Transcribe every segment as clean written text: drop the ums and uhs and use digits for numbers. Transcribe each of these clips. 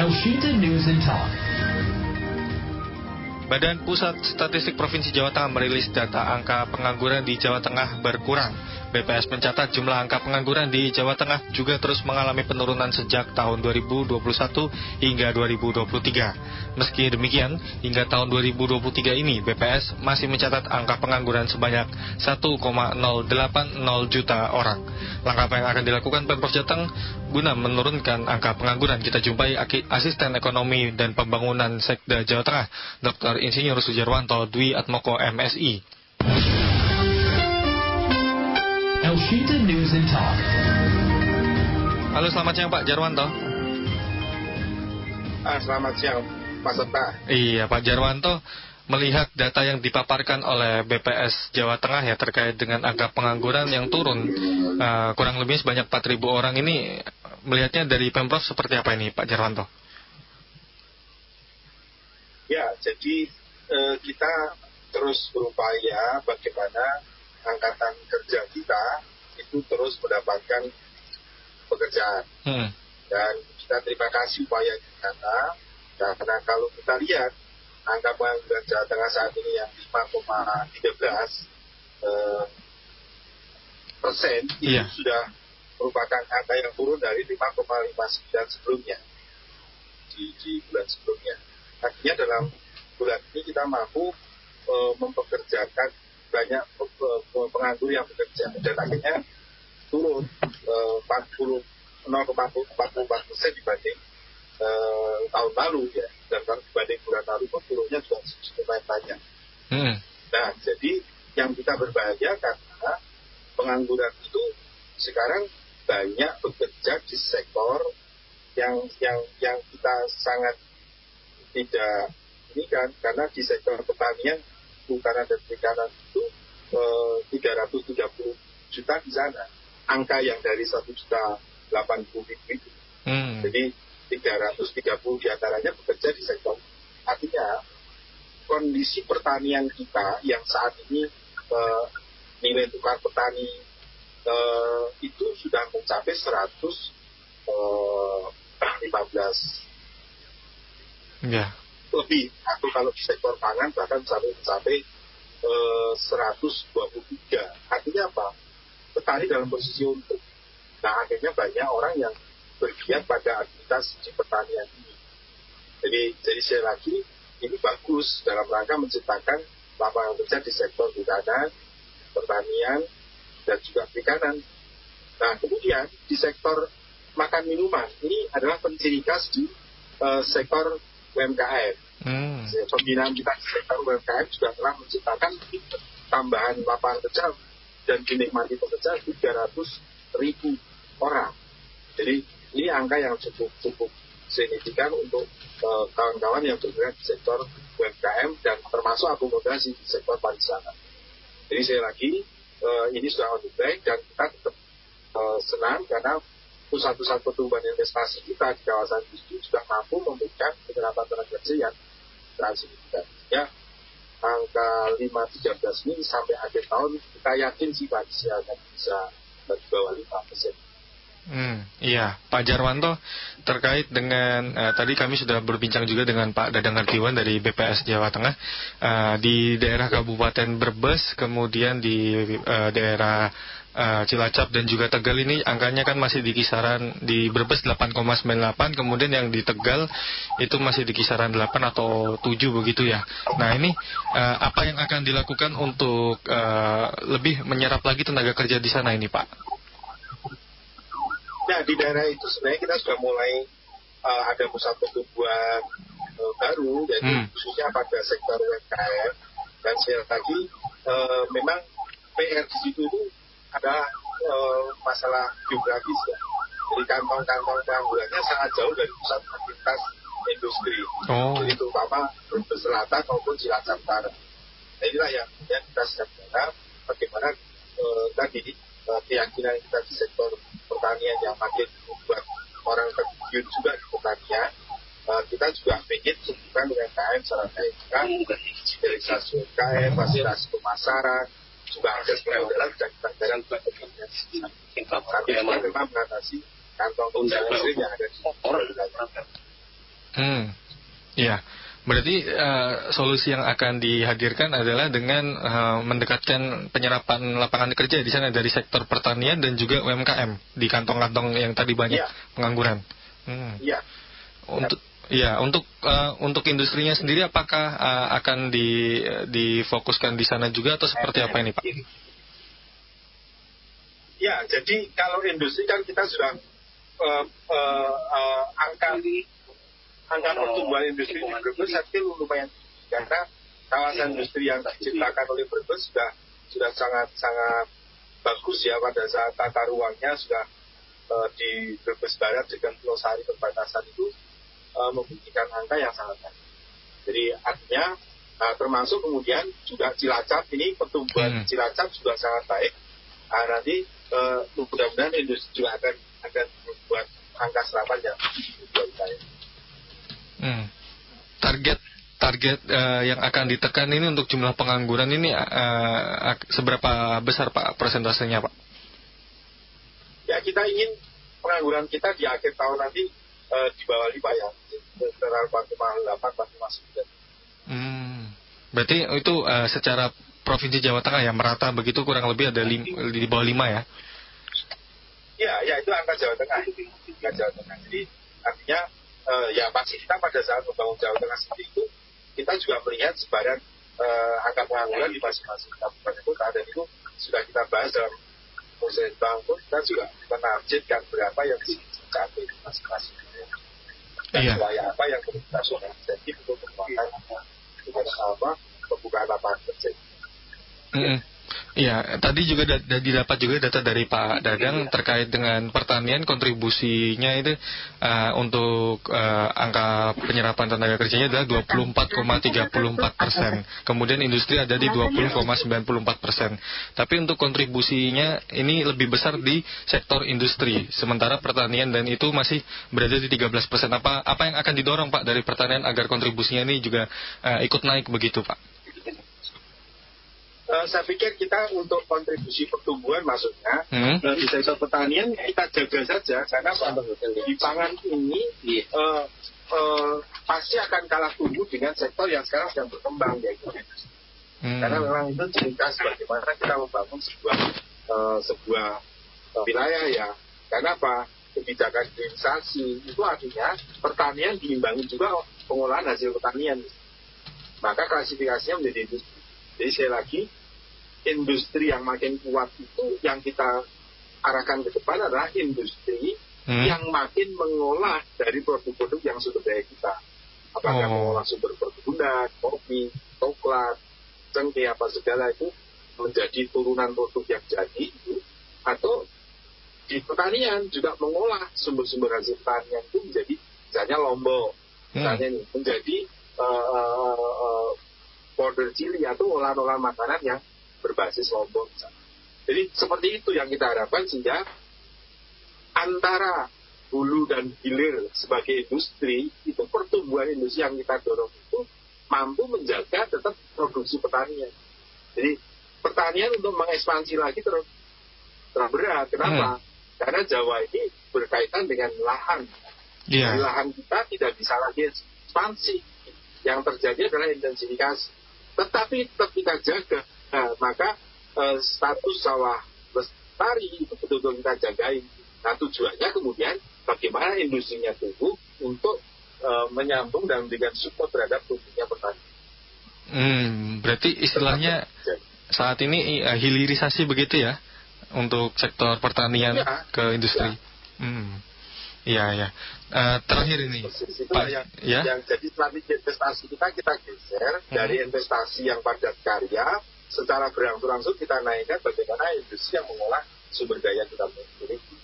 Elshita News and Talk. Badan Pusat Statistik Provinsi Jawa Tengah merilis data angka pengangguran di Jawa Tengah berkurang. BPS mencatat jumlah angka pengangguran di Jawa Tengah juga terus mengalami penurunan sejak tahun 2021 hingga 2023. Meski demikian, hingga tahun 2023 ini BPS masih mencatat angka pengangguran sebanyak 1,080 juta orang. Langkah apa yang akan dilakukan Pemprov Jateng guna menurunkan angka pengangguran? Kita jumpai Asisten Ekonomi dan Pembangunan Sekda Jawa Tengah, Dr. Insinyur Sujarwanto Dwi Atmoko MSI. Elshita News and Talk. Halo, selamat siang Pak Jarwanto. Selamat siang Pak Serta. Iya Pak Jarwanto, melihat data yang dipaparkan oleh BPS Jawa Tengah ya terkait dengan angka pengangguran yang turun kurang lebih sebanyak 4.000 orang ini, melihatnya dari Pemprov seperti apa ini Pak Jarwanto? Ya, jadi kita terus berupaya bagaimana angkatan kerja kita itu terus mendapatkan pekerjaan. Dan kita terima kasih upaya kita, karena kalau kita lihat angka pengangguran Jawa Tengah saat ini yang 5,13% itu sudah merupakan angka yang turun dari 5,59 sebelumnya di bulan sebelumnya. Artinya dalam bulan ini kita mampu mempekerjakan banyak penganggur yang bekerja, dan akhirnya turun 0,44% dibanding tahun lalu ya, dan dibanding bulan lalu pun turunnya juga cukup banyak. Nah, jadi yang kita berbahaya karena pengangguran itu sekarang banyak bekerja di sektor yang kita sangat tidak ini kan, karena di sektor pertanian, kehutanan dan perikanan itu 330 juta di sana. Angka yang dari 1.080.000 itu. Jadi 330 diantaranya bekerja di sektor. Artinya kondisi pertanian kita yang saat ini nilai tukar petani itu sudah mencapai 115 lebih, atau kalau di sektor pangan bahkan sampai 123. Artinya apa? Petani dalam posisi untung. Nah, akhirnya banyak orang yang bergiat pada aktivitas di pertanian ini. Jadi sekali lagi ini bagus dalam rangka menciptakan lapangan kerja di sektor kehutanan, pertanian, dan juga perikanan. Nah, kemudian di sektor makan minuman ini adalah penciri khas di sektor UMKM. Pembinaan kita di sektor UMKM juga telah menciptakan tambahan lapangan kerja dan dinikmati pekerja 300.000 orang. Jadi ini angka yang cukup signifikan untuk kawan-kawan yang bergerak di sektor UMKM dan termasuk akomodasi di sektor pariwisata. Jadi sekali lagi ini sudah on the track, dan kita tetap senang karena pusat-pusat pertumbuhan investasi kita di kawasan itu sudah mampu memberikan penyerapan tenaga kerja yang signifikan. Ya, angka 5.13 ini sampai akhir tahun kita yakin sih Pak akan bisa di bawah 5%. Iya, Pak Jarwanto, terkait dengan tadi kami sudah berbincang juga dengan Pak Dadang Artiwan dari BPS Jawa Tengah di daerah Kabupaten Brebes, kemudian di daerah Cilacap dan juga Tegal ini angkanya kan masih di kisaran di Brebes 8,98, kemudian yang di Tegal itu masih di kisaran 8 atau 7 begitu ya. Nah, ini apa yang akan dilakukan untuk lebih menyerap lagi tenaga kerja di sana ini Pak? Ya, di daerah itu sebenarnya kita sudah mulai ada pusat pertumbuhan baru, jadi khususnya pada sektor UMKM, dan sekali lagi memang PR di situ itu ada masalah geografis ya. Jadi kantong-kantong penganggurannya sangat jauh dari pusat aktivitas industri. Jadi terutama Brebes Selatan maupun Cilacap Utara. Nah, inilah yang kemudian kita sedang berharap bagaimana tadi keyakinan kita di sektor pertanian yang makin membuat orang terjun juga di pertanian. Kita juga ingin sumbukan UMKM secara baik, digitalisasi UMKM, fasilitasi pemasaran, juga akses permodalan dan anggaran pertanian. Tapi memang mengatasi kantong industri yang ada di wilayah. Ya, berarti solusi yang akan dihadirkan adalah dengan mendekatkan penyerapan lapangan kerja di sana dari sektor pertanian dan juga UMKM di kantong-kantong yang tadi banyak pengangguran. Iya. Untuk industrinya sendiri apakah akan difokuskan di sana juga atau seperti apa ini, Pak? Ya, jadi kalau industri kan kita sudah angka pertumbuhan industri di Brebes itu lumayan tinggi, karena kawasan industri yang diciptakan oleh Brebes sudah sangat bagus ya pada saat tata ruangnya sudah di Brebes Barat dengan Pulau Sari perbatasan itu membuktikan angka yang sangat baik. Jadi artinya termasuk kemudian juga Cilacap ini pertumbuhan Cilacap juga sangat baik. Nanti mudah-mudahan industri juga akan membuat angka serapan yang lebih baik. Target yang akan ditekan ini untuk jumlah pengangguran ini seberapa besar, Pak, persentasenya, Pak? Ya, kita ingin pengangguran kita di akhir tahun nanti di bawah 5 ya, sekitar 4,8-4,9. Berarti itu secara Provinsi Jawa Tengah ya, merata begitu kurang lebih ada di bawah 5 ya? Ya itu angka Jawa Tengah. Jadi artinya ya pasti kita pada saat membangun Jawa Tengah sendiri itu kita juga melihat sebaran angka pengangguran di masing-masing kabupaten kota, dan itu sudah kita bahas dalam proses bangun. Kita juga menargetkan berapa yang bisa dicapai di masing-masing dan wilayah apa yang perlu kita sosialisasi untuk pembukaan lapangan kerja. Iya, tadi juga didapat juga data dari Pak Dadang terkait dengan pertanian, kontribusinya itu untuk angka penyerapan tenaga kerjanya adalah 24,34%. Kemudian industri ada di 20,94%. Tapi untuk kontribusinya ini lebih besar di sektor industri, sementara pertanian dan itu masih berada di 13%. Apa yang akan didorong, Pak, dari pertanian agar kontribusinya ini juga ikut naik begitu, Pak? Saya pikir kita untuk kontribusi pertumbuhan maksudnya di sektor pertanian kita jaga saja, karena di pangan ini pasti akan kalah tumbuh dengan sektor yang sekarang sedang berkembang, yaitu industri. Karena memang itu ciri khas bagaimana kita membangun sebuah wilayah ya. Karena apa? Kebijakan hilirisasi itu artinya pertanian diimbangi juga pengolahan hasil pertanian. Maka klasifikasinya menjadi industri. Jadi sekali lagi, industri yang makin kuat itu yang kita arahkan ke depan adalah industri yang makin mengolah dari produk-produk yang sumber daya kita. Apakah mengolah sumber perkebunan, kopi, coklat, cengkeh, apa segala itu menjadi turunan produk yang jadi itu, atau di pertanian juga mengolah sumber-sumber hasil pertanian itu menjadi misalnya lombok, misalnya ini menjadi border chili atau olahan-olahan makanan yang berbasis lombok. Jadi seperti itu yang kita harapkan, sehingga antara hulu dan hilir sebagai industri itu pertumbuhan industri yang kita dorong itu mampu menjaga tetap produksi pertanian. Jadi pertanian untuk mengekspansi lagi terus berat. Kenapa? Karena Jawa ini berkaitan dengan lahan. Di lahan kita tidak bisa lagi ekspansi. Yang terjadi adalah intensifikasi. Tetapi tetap kita jaga. Maka status sawah lestari itu betul-betul kita jagain. Nah, tujuannya kemudian bagaimana industrinya tumbuh untuk menyambung dan memberikan support terhadap tumbuhnya petani. Berarti istilahnya saat ini hilirisasi begitu ya untuk sektor pertanian ke industri. Iya. Terakhir ini, Pak, yang jadi strategi investasi kita geser dari investasi yang padat karya, secara berangsur-angsur kita naikkan bagaimana industri yang mengolah sumber daya kita miliki.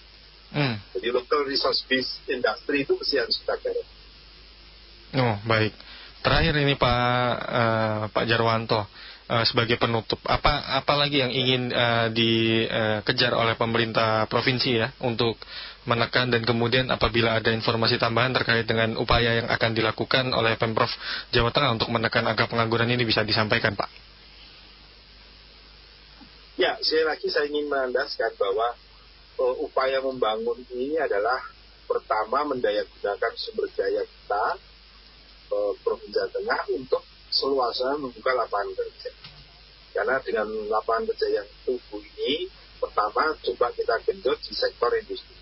Jadi local resource based industry itu mesti harus kita garap. Oh, baik. Terakhir ini Pak Jarwanto, sebagai penutup, apa lagi yang ingin dikejar oleh pemerintah provinsi ya untuk menekan, dan kemudian apabila ada informasi tambahan terkait dengan upaya yang akan dilakukan oleh Pemprov Jawa Tengah untuk menekan angka pengangguran ini bisa disampaikan, Pak? Ya, sekali lagi saya ingin menandaskan bahwa upaya membangun ini adalah pertama mendayagunakan sumber daya kita Provinsi Jawa Tengah untuk seluasnya membuka lapangan kerja. Karena dengan lapangan kerja yang tumbuh ini, pertama coba kita genjot di sektor industri.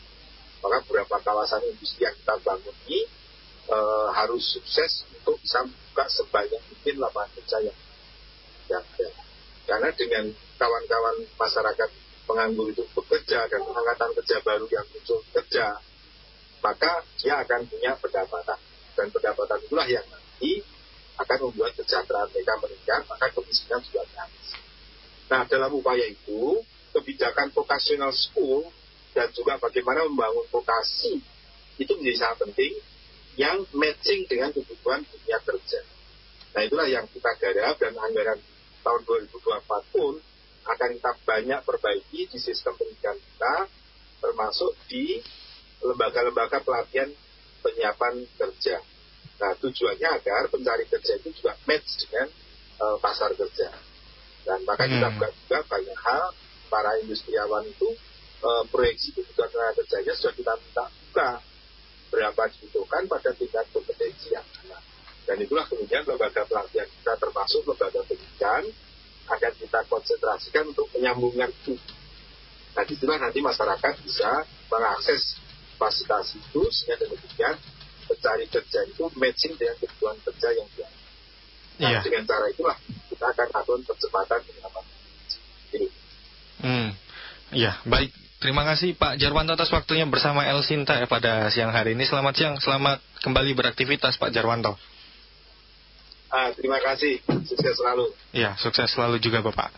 Maka beberapa kawasan industri yang kita bangun ini harus sukses untuk bisa membuka sebanyak mungkin lapangan kerja yang ada. Karena dengan kawan-kawan masyarakat penganggur itu bekerja dan angkatan kerja baru yang muncul kerja, maka dia akan punya pendapatan. Dan pendapatan itulah yang nanti akan membuat kesejahteraan mereka meningkat, maka kemiskinan juga habis. Nah, dalam upaya itu, kebijakan vocational school dan juga bagaimana membangun vokasi itu menjadi sangat penting yang matching dengan kebutuhan dunia kerja. Nah, itulah yang kita garap dan anggaran tahun 2024 pun akan kita banyak perbaiki di sistem pendidikan kita, termasuk di lembaga-lembaga pelatihan penyiapan kerja. Nah, tujuannya agar pencari kerja itu juga match dengan pasar kerja. Dan maka kita buka juga banyak hal, para industriawan itu proyeksi kebutuhan tenaga kerjanya sudah kita minta buka berapa dibutuhkan pada tingkat kompetensi yang ada. Dan itulah kemudian lembaga pelatihan kita termasuk lembaga pendidikan akan kita konsentrasikan untuk penyambungan itu. Nah, disitulah nanti masyarakat bisa mengakses fasilitas itu sehingga demikian mencari kerja itu matching dengan kebutuhan kerja yang dia. Nah, dengan cara itulah kita akan atur percepatan penerapan ini. Ya, baik. Terima kasih Pak Jarwanto atas waktunya bersama El Sinta pada siang hari ini. Selamat siang, selamat kembali beraktivitas Pak Jarwanto. Terima kasih, sukses selalu. Ya, sukses selalu juga Bapak.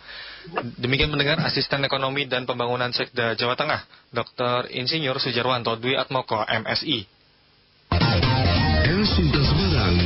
Demikian mendengar Asisten Ekonomi dan Pembangunan Sekda Jawa Tengah, Dr. Insinyur Sujarwanto Dwi Atmoko, MSI. El Sinta Semarang